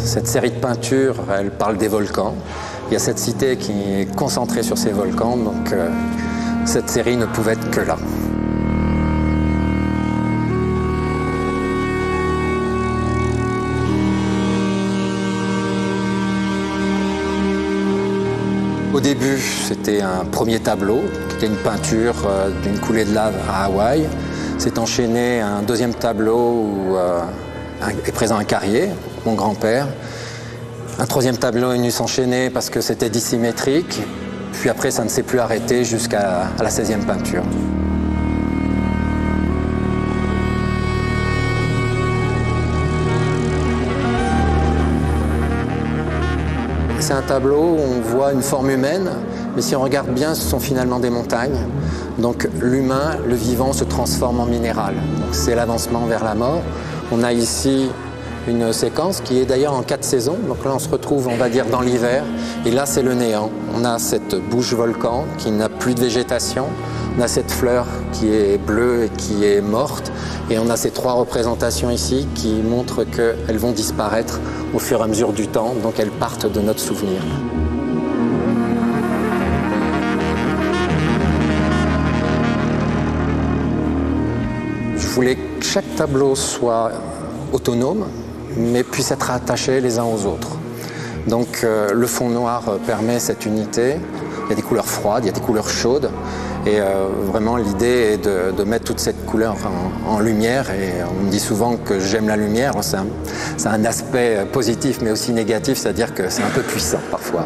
Cette série de peintures, elle parle des volcans. Il y a cette cité qui est concentrée sur ces volcans, donc cette série ne pouvait être que là. Au début, c'était un premier tableau, qui était une peinture d'une coulée de lave à Hawaï. C'est enchaîné un deuxième tableau où est présent un carrier, mon grand-père. Un troisième tableau est venu s'enchaîner parce que c'était dissymétrique. Puis après, ça ne s'est plus arrêté jusqu'à la 16e peinture. C'est un tableau où on voit une forme humaine, mais si on regarde bien, ce sont finalement des montagnes. Donc l'humain, le vivant, se transforme en minéral. Donc c'est l'avancement vers la mort. On a ici une séquence qui est d'ailleurs en 4 saisons. Donc là, on se retrouve, on va dire, dans l'hiver. Et là, c'est le néant. On a cette bouche volcan qui n'a plus de végétation. On a cette fleur qui est bleue et qui est morte. Et on a ces 3 représentations ici qui montrent qu'elles vont disparaître au fur et à mesure du temps. Donc elles partent de notre souvenir. Je voulais que chaque tableau soit autonome, mais puisse être attachés les uns aux autres. Donc le fond noir permet cette unité. Il y a des couleurs froides, il y a des couleurs chaudes. Et vraiment l'idée est de mettre toute cette couleur en lumière. Et on me dit souvent que j'aime la lumière. C'est un aspect positif mais aussi négatif, c'est-à-dire que c'est un peu puissant parfois.